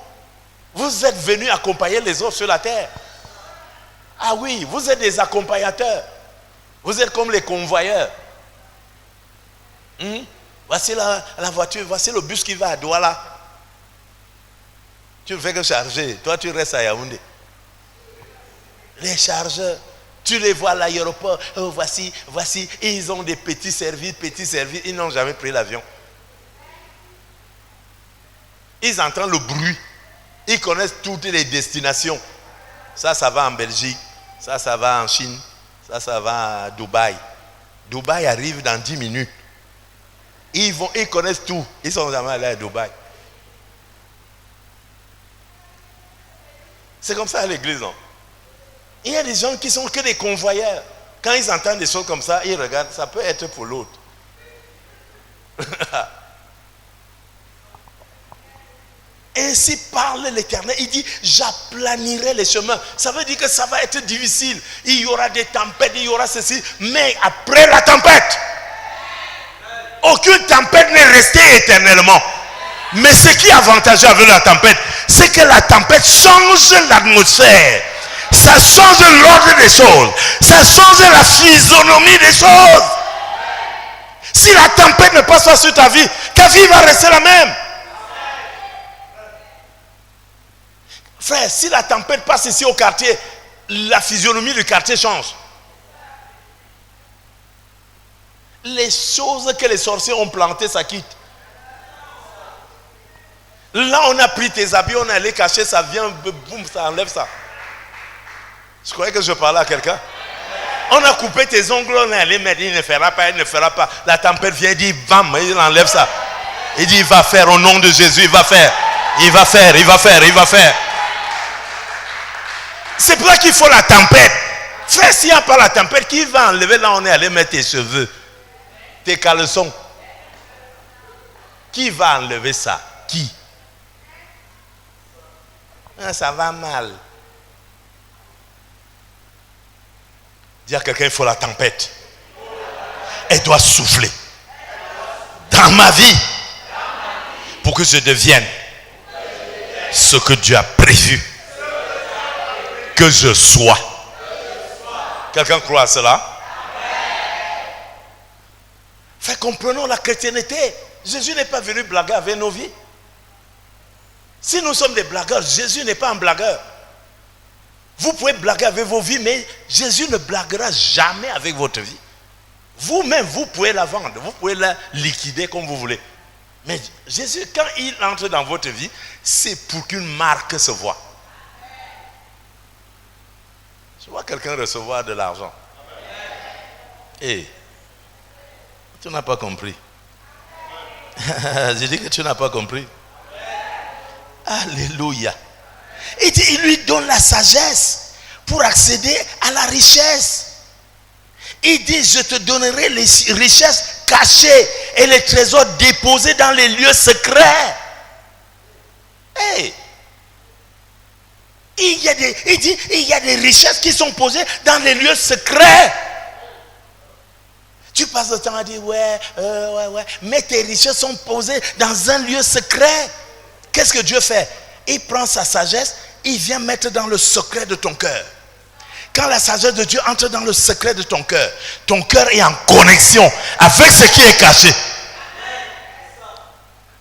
Vous êtes venus accompagner les autres sur la terre. Ah oui, vous êtes des accompagnateurs. Vous êtes comme les convoyeurs. Voici la voiture, voici le bus qui va à Douala. Tu ne fais que charger. Toi, tu restes à Yaoundé. Les chargeurs, tu les vois à l'aéroport. Oh, voici, ils ont des petits services. Ils n'ont jamais pris l'avion. Ils entendent le bruit. Ils connaissent toutes les destinations. Ça va en Belgique. Ça va en Chine. Ça va à Dubaï. Dubaï arrive dans 10 minutes. Ils connaissent tout. Ils sont jamais allés à Dubaï. C'est comme ça à l'église, non? Il y a des gens qui sont que des convoyeurs. Quand ils entendent des choses comme ça, ils regardent, ça peut être pour l'autre. Ainsi parle l'Éternel. Il dit, j'aplanirai les chemins. Ça veut dire que ça va être difficile. Il y aura des tempêtes, il y aura ceci. Mais après la tempête, aucune tempête n'est restée éternellement. Mais ce qui est avantageux avec la tempête, c'est que la tempête change l'atmosphère. Ça change l'ordre des choses. Ça change la physionomie des choses. Si la tempête ne passe pas sur ta vie va rester la même. Frère, si la tempête passe ici au quartier, la physionomie du quartier change. Les choses que les sorciers ont plantées, ça quitte. Là, on a pris tes habits, on est allé cacher, ça vient, boum, ça enlève ça. Je croyais que je parlais à quelqu'un. On a coupé tes ongles, on est allé mettre, il ne fera pas, il ne fera pas. La tempête vient, il dit, bam, il enlève ça. Il dit, il va faire au nom de Jésus, il va faire. Il va faire, il va faire, il va faire. C'est pour ça qu'il faut la tempête. Frère, s'il n'y a pas la tempête, qui va enlever là, on est allé mettre tes cheveux, tes caleçons. Qui va enlever ça? Qui? Ah, ça va mal. Dis à quelqu'un, il faut la tempête. Elle doit souffler dans ma vie pour que je devienne ce que Dieu a prévu que je sois. Quelqu'un croit à cela? Fait, comprenons la chrétienté. Jésus n'est pas venu blaguer avec nos vies. Si nous sommes des blagueurs, Jésus n'est pas un blagueur. Vous pouvez blaguer avec vos vies, mais Jésus ne blaguera jamais avec votre vie. Vous-même, vous pouvez la vendre, vous pouvez la liquider comme vous voulez. Mais Jésus, quand il entre dans votre vie, c'est pour qu'une marque se voie. Je vois quelqu'un recevoir de l'argent. Et tu n'as pas compris. J'ai dit que tu n'as pas compris. Alléluia. Il lui donne la sagesse pour accéder à la richesse. Il dit, je te donnerai les richesses cachées et les trésors déposés dans les lieux secrets. Hey. Il dit, il y a des richesses qui sont posées dans les lieux secrets. Tu passes le temps à dire, ouais, mais tes richesses sont posées dans un lieu secret. Qu'est-ce que Dieu fait? Il prend sa sagesse, il vient mettre dans le secret de ton cœur. Quand la sagesse de Dieu entre dans le secret de ton cœur est en connexion avec ce qui est caché.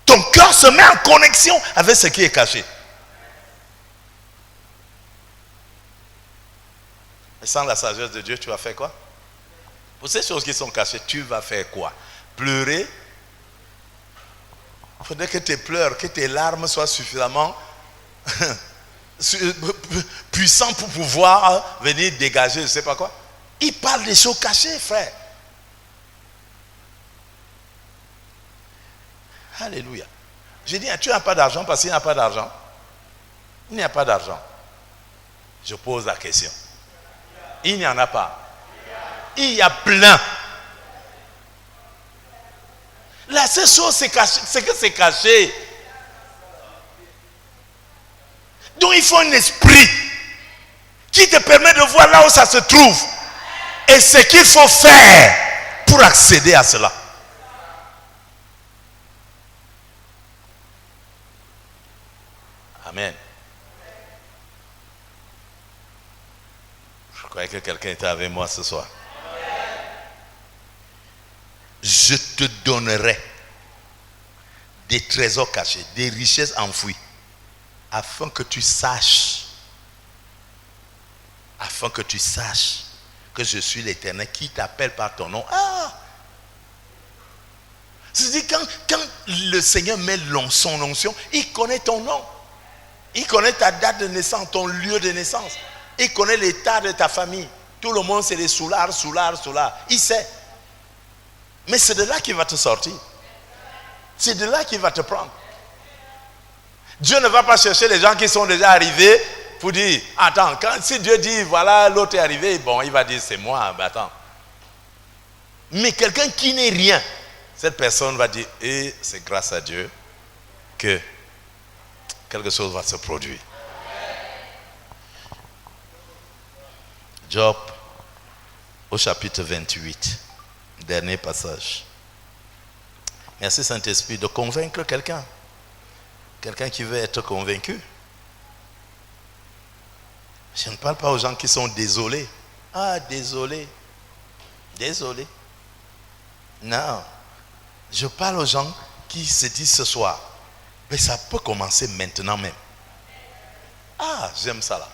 Ton cœur se met en connexion avec ce qui est caché. Et sans la sagesse de Dieu, tu vas faire quoi? Pour ces choses qui sont cachées, tu vas faire quoi? Pleurer? Il faudrait que tes pleurs, que tes larmes soient suffisamment puissants pour pouvoir venir dégager, je ne sais pas quoi. Il parle des choses cachées, frère. Alléluia. J'ai dit, tu n'as pas d'argent parce qu'il n'y a pas d'argent. Il n'y a pas d'argent. Je pose la question. Il n'y en a pas. Il y a plein. La seule chose, c'est que c'est caché. Donc il faut un esprit qui te permet de voir là où ça se trouve. Et ce qu'il faut faire pour accéder à cela. Amen. Je croyais que quelqu'un était avec moi ce soir. Je te donnerai des trésors cachés, des richesses enfouies, afin que tu saches que je suis l'Éternel qui t'appelle par ton nom. C'est-à-dire quand le Seigneur met son onction, il connaît ton nom. Il connaît ta date de naissance, ton lieu de naissance. Il connaît l'état de ta famille. Tout le monde, c'est des soulards. Il sait. Mais c'est de là qu'il va te sortir. C'est de là qu'il va te prendre. Dieu ne va pas chercher les gens qui sont déjà arrivés pour dire, attends, si Dieu dit, voilà, l'autre est arrivé, bon, il va dire, c'est moi, mais attends. Mais quelqu'un qui n'est rien, cette personne va dire, et c'est grâce à Dieu que quelque chose va se produire. Job, au chapitre 28. Dernier passage. Merci Saint-Esprit de convaincre quelqu'un. Quelqu'un qui veut être convaincu. Je ne parle pas aux gens qui sont désolés. Désolé. Non. Je parle aux gens qui se disent ce soir, mais ça peut commencer maintenant même. J'aime ça là.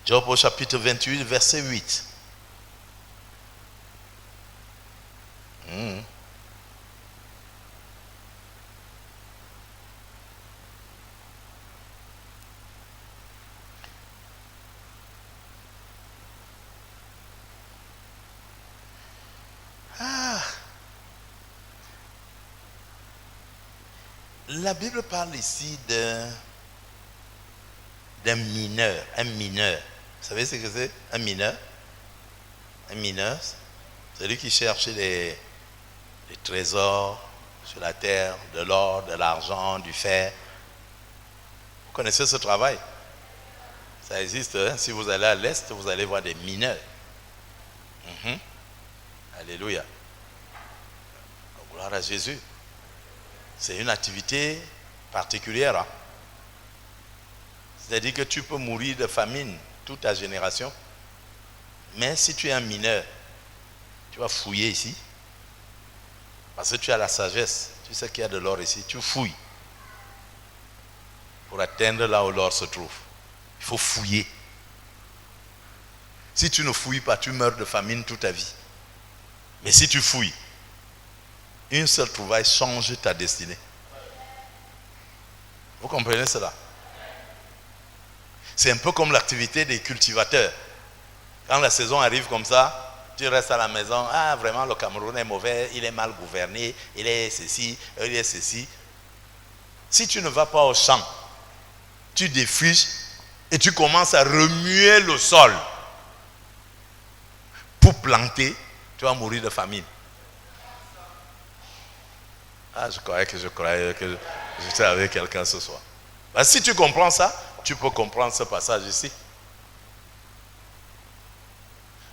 Job au chapitre 28, verset 8. La Bible parle ici d'un mineur, un mineur. Vous savez ce que c'est, un mineur? Un mineur, c'est lui qui cherche les trésors sur la terre, de l'or, de l'argent, du fer. Vous connaissez ce travail? Ça existe, hein? Si vous allez à l'Est, vous allez voir des mineurs. Alléluia. Gloire à Jésus. C'est une activité particulière. Hein? C'est-à-dire que tu peux mourir de famine toute ta génération. Mais si tu es un mineur, tu vas fouiller ici. Parce que tu as la sagesse. Tu sais qu'il y a de l'or ici. Tu fouilles. Pour atteindre là où l'or se trouve. Il faut fouiller. Si tu ne fouilles pas, tu meurs de famine toute ta vie. Mais si tu fouilles, une seule trouvaille change ta destinée. Vous comprenez cela? C'est un peu comme l'activité des cultivateurs. Quand la saison arrive comme ça, tu restes à la maison. Ah, vraiment, le Cameroun est mauvais, il est mal gouverné, il est ceci, il est ceci. Si tu ne vas pas au champ, tu défriches et tu commences à remuer le sol pour planter, tu vas mourir de famine. Ah, je croyais que j'étais avec quelqu'un ce soir. Ben, si tu comprends ça, tu peux comprendre ce passage ici.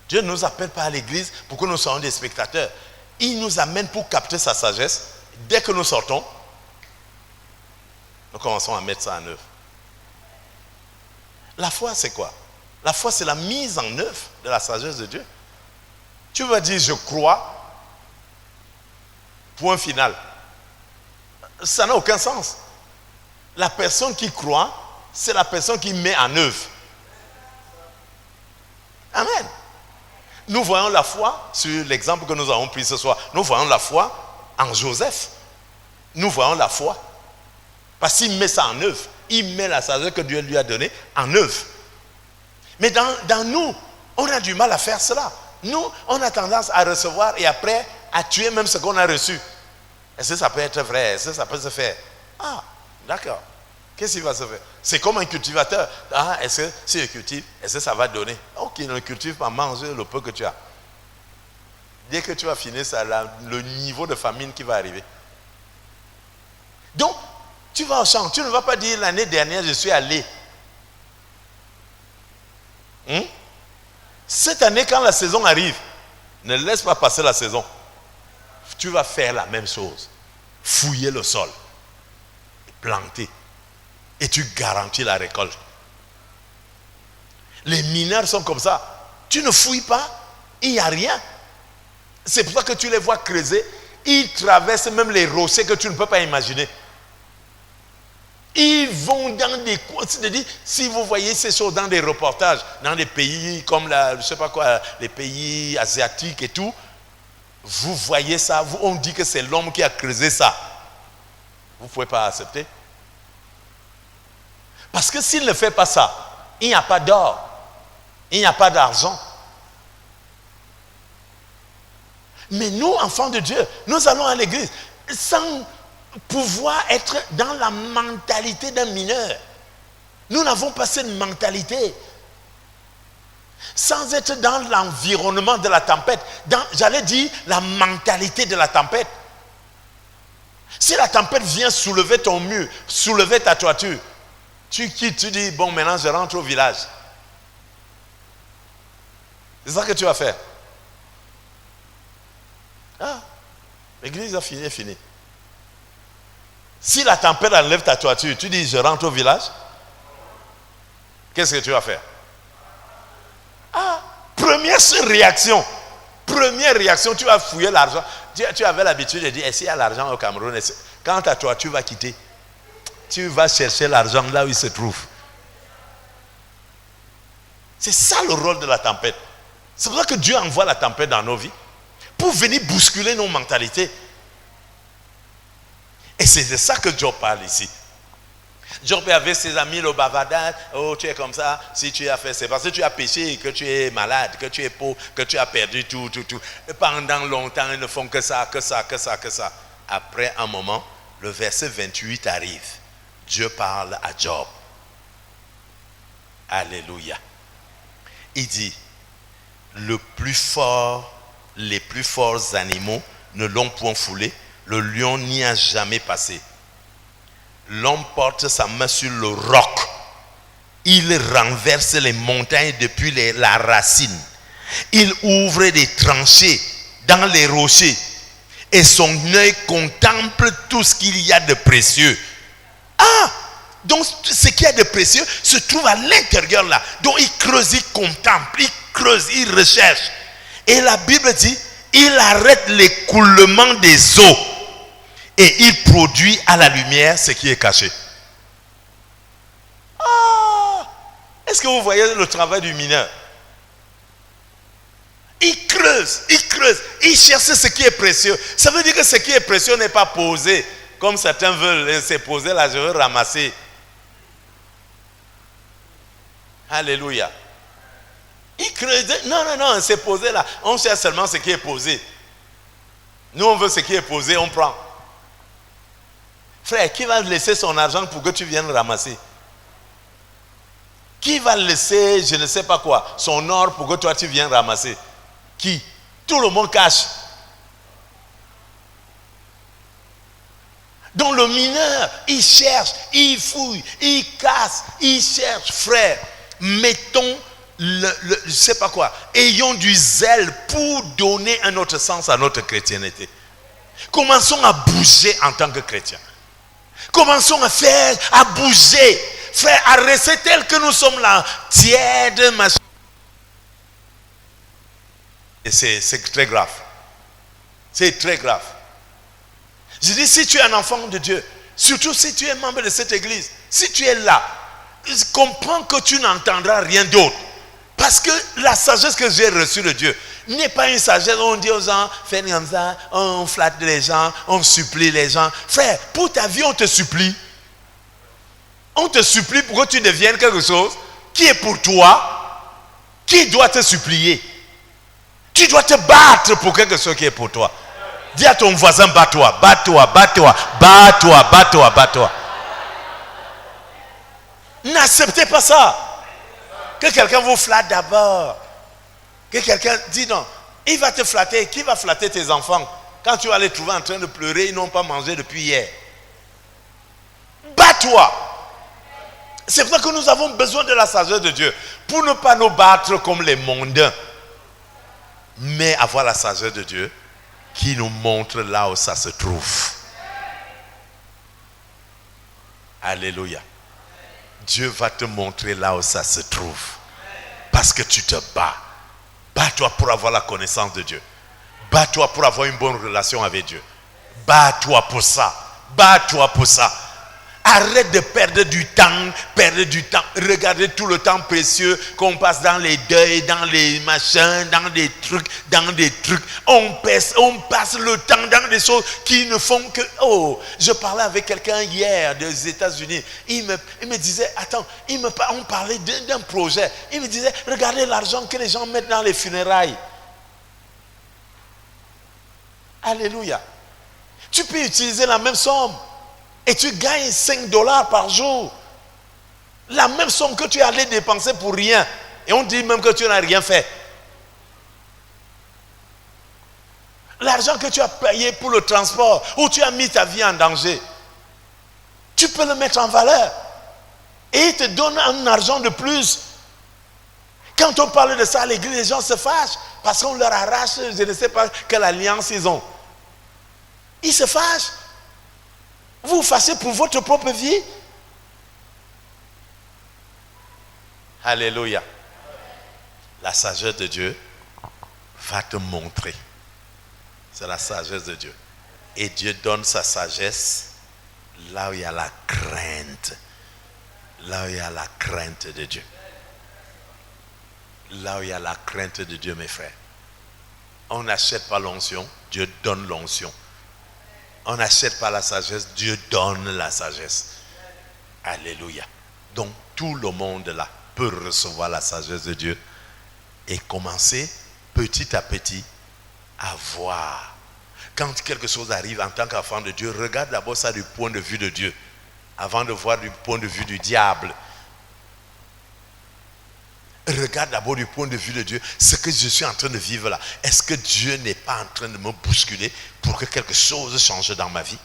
Dieu ne nous appelle pas à l'église pour que nous soyons des spectateurs. Il nous amène pour capter sa sagesse. Dès que nous sortons, nous commençons à mettre ça en œuvre. La foi, c'est quoi? La foi, c'est la mise en œuvre de la sagesse de Dieu. Tu vas dire, je crois, point final. Ça n'a aucun sens. La personne qui croit, c'est la personne qui met en œuvre. Amen. Nous voyons la foi sur l'exemple que nous avons pris ce soir. Nous voyons la foi en Joseph. Nous voyons la foi. Parce qu'il met ça en œuvre. Il met la sagesse que Dieu lui a donnée en œuvre. Mais dans nous, on a du mal à faire cela. Nous, on a tendance à recevoir et après à tuer même ce qu'on a reçu. Est-ce que ça peut être vrai? Est-ce que ça peut se faire? Ah, d'accord. Qu'est-ce qui va se faire? C'est comme un cultivateur. Ah, est-ce que si je cultive, est-ce que ça va donner? Ok, ne cultive pas, mange le peu que tu as. Dès que tu vas finir, c'est le niveau de famine qui va arriver. Donc, tu vas au champ. Tu ne vas pas dire l'année dernière, je suis allé. Cette année, quand la saison arrive, ne laisse pas passer la saison. Tu vas faire la même chose. Fouiller le sol. Planter. Et tu garantis la récolte. Les mineurs sont comme ça. Tu ne fouilles pas, il n'y a rien. C'est pour ça que tu les vois creuser. Ils traversent même les rochers que tu ne peux pas imaginer. Ils vont dans des coins. C'est-à-dire, si vous voyez ces choses dans des reportages, dans des pays comme je ne sais pas quoi, les pays asiatiques et tout, vous voyez ça, on dit que c'est l'homme qui a creusé ça. Vous ne pouvez pas accepter. Parce que s'il ne fait pas ça, il n'y a pas d'or, il n'y a pas d'argent. Mais nous, enfants de Dieu, nous allons à l'église sans pouvoir être dans la mentalité d'un mineur. Nous n'avons pas cette mentalité. Sans être dans l'environnement de la tempête, j'allais dire la mentalité de la tempête. Si la tempête vient soulever ton mur, soulever ta toiture, tu quittes, tu dis, bon, maintenant je rentre au village. C'est ça que tu vas faire. Ah, l'église a fini, est finie. Si la tempête enlève ta toiture, tu dis, je rentre au village. Qu'est-ce que tu vas faire? Ah, première réaction. Première réaction, tu vas fouiller l'argent. Tu avais l'habitude de dire, est-ce qu'il y a l'argent au Cameroun? Quand ta toiture va quitter, tu vas chercher l'argent là où il se trouve. C'est ça le rôle de la tempête. C'est pour ça que Dieu envoie la tempête dans nos vies. Pour venir bousculer nos mentalités. Et c'est de ça que Job parle ici. Job avait ses amis, le bavardage. Oh, tu es comme ça. Si tu as fait, c'est parce que tu as péché, que tu es malade, que tu es pauvre, que tu as perdu tout. Et pendant longtemps, ils ne font que ça. Après un moment, le verset 28 arrive. Dieu parle à Job. Alléluia. Il dit, les plus forts animaux ne l'ont point foulé, le lion n'y a jamais passé. L'homme porte sa main sur le roc, il renverse les montagnes depuis la racine, il ouvre des tranchées dans les rochers et son œil contemple tout ce qu'il y a de précieux. Donc ce qu'il y a de précieux se trouve à l'intérieur là. Donc il creuse, il contemple, il creuse, il recherche. Et la Bible dit, il arrête l'écoulement des eaux et il produit à la lumière ce qui est caché. Est-ce que vous voyez le travail du mineur? Il creuse, il cherche ce qui est précieux. Ça veut dire que ce qui est précieux n'est pas posé. Comme certains veulent, c'est posé là, je veux ramasser. Alléluia. Il creuse. Non, c'est posé là. On cherche seulement ce qui est posé. Nous, on veut ce qui est posé, on prend. Frère, qui va laisser son argent pour que tu viennes ramasser? Qui va laisser, je ne sais pas quoi, son or pour que toi tu viennes ramasser? Qui? Tout le monde cache. Donc le mineur, il cherche, il fouille, il casse, il cherche. Frère, mettons je ne sais pas quoi, ayons du zèle pour donner un autre sens à notre chrétienté. Commençons à bouger en tant que chrétiens. Commençons à bouger. Frère, à rester tel que nous sommes là, tiède, machin. Et c'est très grave. C'est très grave. Je dis, si tu es un enfant de Dieu, surtout si tu es membre de cette église, si tu es là, comprends que tu n'entendras rien d'autre. Parce que la sagesse que j'ai reçue de Dieu n'est pas une sagesse où on dit aux gens, fais comme ça, on flatte les gens, on supplie les gens. Frère, pour ta vie, on te supplie. On te supplie pour que tu deviennes quelque chose qui est pour toi, qui doit te supplier. Tu dois te battre pour quelque chose qui est pour toi. Dis à ton voisin, bats-toi, bats-toi, bats-toi, bats-toi, bats-toi, bats-toi. N'acceptez pas ça. Que quelqu'un vous flatte d'abord. Que quelqu'un dit non. Il va te flatter. Qui va flatter tes enfants? Quand tu vas les trouver en train de pleurer, ils n'ont pas mangé depuis hier. Bats-toi. C'est pour ça que nous avons besoin de la sagesse de Dieu. Pour ne pas nous battre comme les mondains. Mais avoir la sagesse de Dieu qui nous montre là où ça se trouve. Alléluia. Dieu va te montrer là où ça se trouve. Parce que tu te bats. Bats-toi pour avoir la connaissance de Dieu. Bats-toi pour avoir une bonne relation avec Dieu. Bats-toi pour ça. Bats-toi pour ça. Arrête de perdre du temps. Regardez tout le temps précieux qu'on passe dans les deuils, dans les machins, dans des trucs. On passe le temps dans des choses qui ne font que... Oh, je parlais avec quelqu'un hier des États-Unis. Il me disait, attends, on parlait d'un projet. Il me disait, regardez l'argent que les gens mettent dans les funérailles. Alléluia. Tu peux utiliser la même somme. Et tu gagnes $5 par jour. La même somme que tu allais dépenser pour rien. Et on dit même que tu n'as rien fait. L'argent que tu as payé pour le transport, où tu as mis ta vie en danger, tu peux le mettre en valeur. Et il te donne un argent de plus. Quand on parle de ça à l'église, les gens se fâchent. Parce qu'on leur arrache, je ne sais pas quelle alliance ils ont. Ils se fâchent. Vous vous fâchez pour votre propre vie. Alléluia. La sagesse de Dieu va te montrer. C'est la sagesse de Dieu. Et Dieu donne sa sagesse là où il y a la crainte. Là où il y a la crainte de Dieu. là où il y a la crainte de Dieu, mes frères. On n'achète pas l'onction, Dieu donne l'onction. On n'achète pas la sagesse, Dieu donne la sagesse. Alléluia. Donc tout le monde là peut recevoir la sagesse de Dieu et commencer petit à petit à voir. Quand quelque chose arrive en tant qu'enfant de Dieu, regarde d'abord ça du point de vue de Dieu avant de voir du point de vue du diable. Regarde d'abord du point de vue de Dieu ce que je suis en train de vivre là. Est-ce que Dieu n'est pas en train de me bousculer pour que quelque chose change dans ma vie?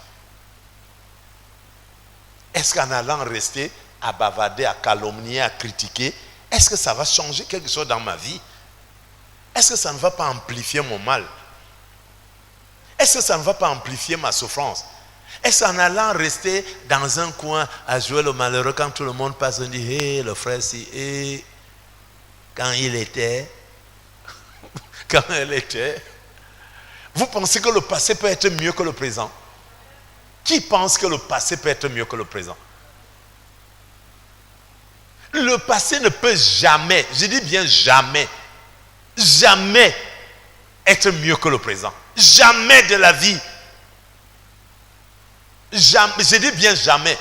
Est-ce qu'en allant rester à bavarder, à calomnier, à critiquer, est-ce que ça va changer quelque chose dans ma vie? Est-ce que ça ne va pas amplifier mon mal? Est-ce que ça ne va pas amplifier ma souffrance? Est-ce qu'en allant rester dans un coin à jouer le malheureux, quand tout le monde passe, on dit, hé, le frère, si, hé, quand il était, quand elle était. Vous pensez que le passé peut être mieux que le présent? Qui pense que le passé peut être mieux que le présent? Le passé ne peut jamais, je dis bien jamais, jamais être mieux que le présent. Jamais de la vie. Jamais, je dis bien jamais.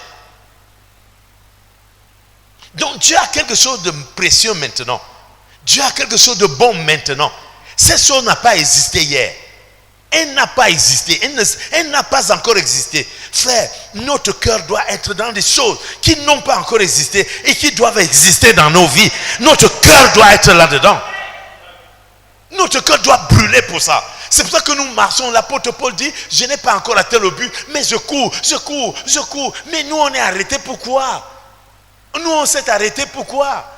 Donc Dieu a quelque chose de précieux maintenant. Dieu a quelque chose de bon maintenant. Cette chose n'a pas existé hier. Elle n'a pas existé. Elle n'a pas encore existé. Frère, notre cœur doit être dans des choses qui n'ont pas encore existé et qui doivent exister dans nos vies. Notre cœur doit être là-dedans. Notre cœur doit brûler pour ça. C'est pour ça que nous marchons. L'apôtre Paul dit, je n'ai pas encore atteint le but, mais je cours. Mais nous, on est arrêtés. Pourquoi? Nous, on s'est arrêtés. Pourquoi?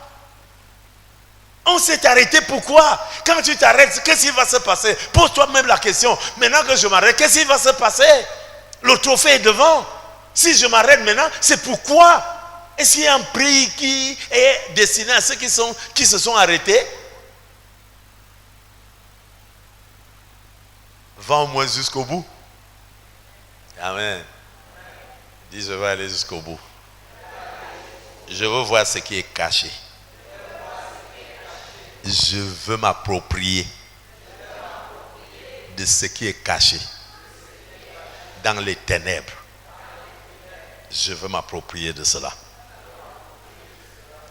On s'est arrêté, pourquoi? Quand tu t'arrêtes, qu'est-ce qui va se passer? Pose-toi même la question. Maintenant que je m'arrête, qu'est-ce qui va se passer? Le trophée est devant. Si je m'arrête maintenant, c'est pourquoi? Est-ce qu'il y a un prix qui est destiné à ceux qui se sont arrêtés? Va au moins jusqu'au bout. Amen. Dis, je vais aller jusqu'au bout. Je veux voir ce qui est caché. Je veux m'approprier de ce qui est caché dans les ténèbres. Je veux m'approprier de cela.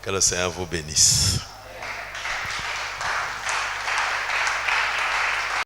Que le Seigneur vous bénisse.